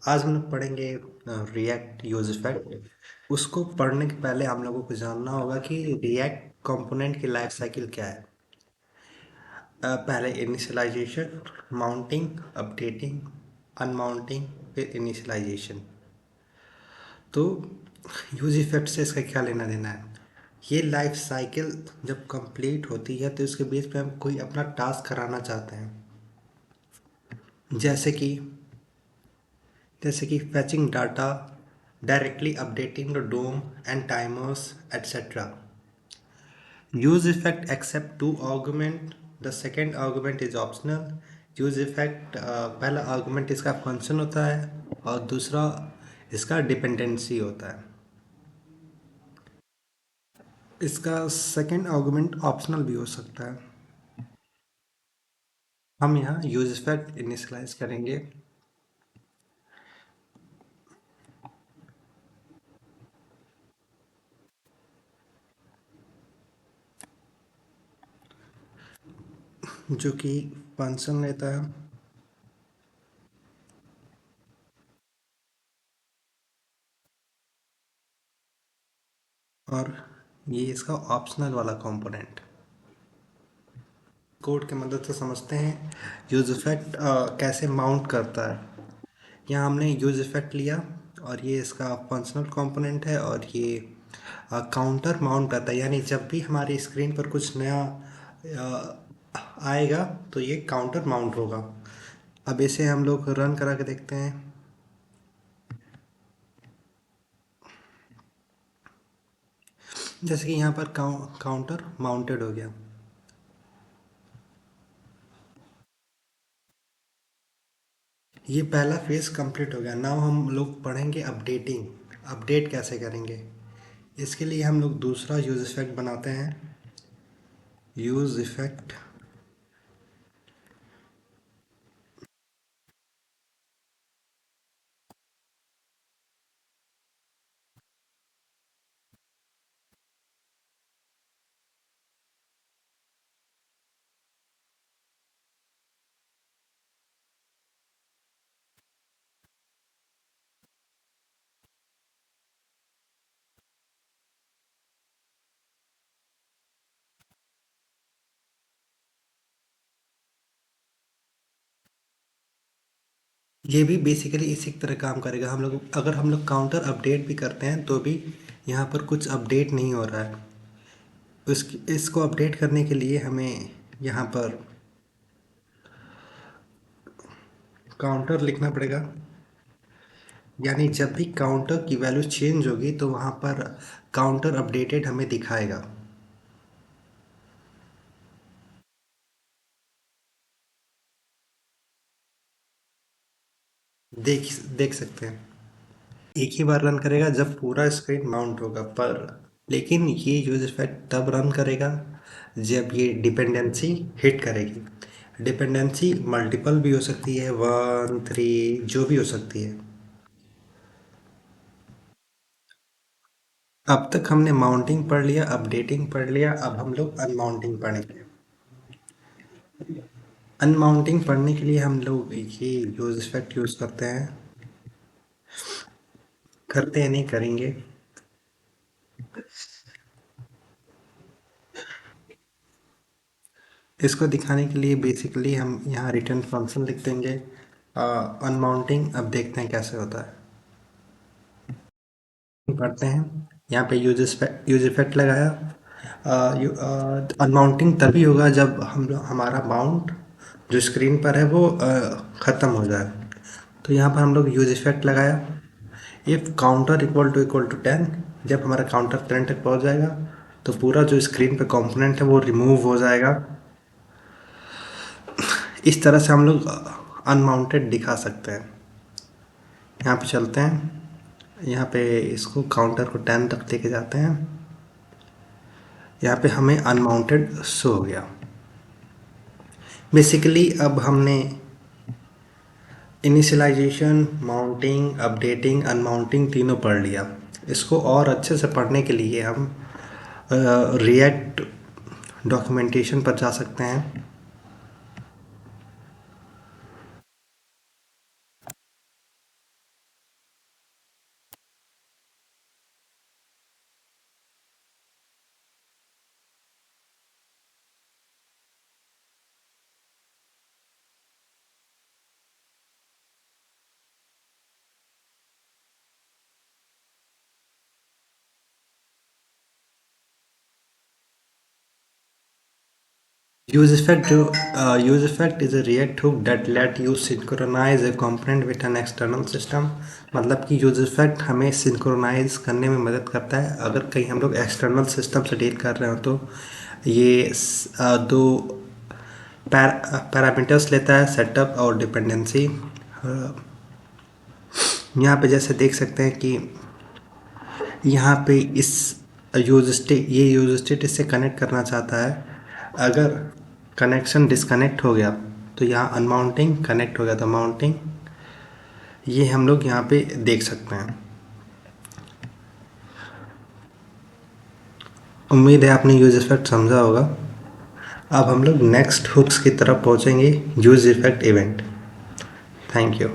आज हम लोग पढ़ेंगे रिएक्ट यूज इफेक्ट। उसको पढ़ने के पहले हम लोगों को जानना होगा कि रिएक्ट कंपोनेंट की लाइफ साइकिल क्या है। पहले इनिशियलाइजेशन, माउंटिंग, अपडेटिंग, अनमाउंटिंग, फिर इनिशियलाइजेशन। तो यूज इफेक्ट से इसका क्या लेना देना है। ये लाइफ साइकिल जब कंप्लीट होती है तो इसके बेस पे हम कोई अपना टास्क कराना चाहते हैं, जैसे कि fetching data, directly updating the DOM and timers, etc. Use effect accept two argument. The second argument is optional. Use effect पहला आर्गुमेंट इसका फंक्शन होता है और दूसरा इसका डिपेंडेंसी होता है। इसका सेकंड आर्गुमेंट ऑप्शनल भी हो सकता है। हम यहाँ यूज इफेक्ट इनिशियलाइज करेंगे। जो कि फंक्शन लेता है और ये इसका ऑप्शनल वाला कंपोनेंट। कोड की मदद से समझते हैं यूज इफेक्ट कैसे माउंट करता है। यहाँ हमने यूज इफेक्ट लिया और ये इसका फंक्शनल कंपोनेंट है और ये काउंटर माउंट करता है, यानी जब भी हमारी स्क्रीन पर कुछ नया आएगा तो ये काउंटर माउंट होगा। अब इसे हम लोग रन करा के देखते हैं। जैसे कि यहाँ पर काउंटर माउंटेड हो गया। ये पहला फेज कंप्लीट हो गया। नाउ हम लोग पढ़ेंगे अपडेटिंग। अपडेट कैसे करेंगे, इसके लिए हम लोग दूसरा यूज इफेक्ट बनाते हैं। यूज इफेक्ट ये भी बेसिकली इसी तरह काम करेगा। हम लोग अगर हम लोग काउंटर अपडेट भी करते हैं तो भी यहाँ पर कुछ अपडेट नहीं हो रहा है। इसको अपडेट करने के लिए हमें यहाँ पर काउंटर लिखना पड़ेगा, यानी जब भी काउंटर की वैल्यू चेंज होगी तो वहाँ पर काउंटर अपडेटेड हमें दिखाएगा। देख देख सकते हैं एक ही बार रन करेगा जब पूरा स्क्रीन माउंट होगा, पर लेकिन ये यूज इफेक्ट तब रन करेगा जब ये डिपेंडेंसी हिट करेगी। डिपेंडेंसी मल्टीपल भी हो सकती है, 1 3 जो भी हो सकती है। अब तक हमने माउंटिंग पढ़ लिया, अपडेटिंग पढ़ लिया, अब हम लोग अनमाउंटिंग पढ़ेंगे। अनमाउंटिंग पढ़ने के लिए हम लोग ये यूज इफेक्ट यूज़ करते हैं। करते हैं नहीं, करेंगे। इसको दिखाने के लिए बेसिकली हम यहाँ रिटर्न फंक्शन लिख देंगे अनमाउंटिंग। अब देखते हैं कैसे होता है। पढ़ते हैं यहाँ पे यूज इफेक्ट लगाया। अनमाउंटिंग तभी होगा जब हमारा माउंट जो स्क्रीन पर है वो ख़त्म हो जाए। तो यहाँ पर हम लोग यूज इफेक्ट लगाया। इफ़ काउंटर इक्वल टू 10, जब हमारा काउंटर 10 तक पहुँच जाएगा तो पूरा जो स्क्रीन पे कंपोनेंट है वो रिमूव हो जाएगा। इस तरह से हम लोग अनमाउंटेड दिखा सकते हैं। यहाँ पे चलते हैं, यहाँ पे इसको काउंटर को 10 तक लेके जाते हैं। यहाँ पे हमें अनमाउंटेड शो हो गया। बेसिकली अब हमने इनिशियलाइजेशन, माउंटिंग, अपडेटिंग, अनमाउंटिंग तीनों पढ़ लिया। इसको और अच्छे से पढ़ने के लिए हम रिएक्ट डॉक्यूमेंटेशन पर जा सकते हैं। Use effect is a React hook that let you synchronize a component with an external system. मतलब कि यूज इफेक्ट हमें सिंक्रोनाइज करने में मदद करता है अगर कहीं हम लोग एक्सटर्नल सिस्टम से डील कर रहे हो तो। ये दो पैरामीटर्स लेता है, सेटअप और डिपेंडेंसी। यहाँ पे जैसे देख सकते हैं कि यहाँ पे इस यूज स्टेट इससे कनेक्ट करना चाहता है। अगर कनेक्शन डिस्कनेक्ट हो गया तो यहाँ अनमाउंटिंग, कनेक्ट हो गया तो माउंटिंग, ये हम लोग यहाँ पे देख सकते हैं। उम्मीद है आपने यूज इफेक्ट समझा होगा। अब हम लोग नेक्स्ट हुक्स की तरफ पहुँचेंगे, use effect event. Thank you.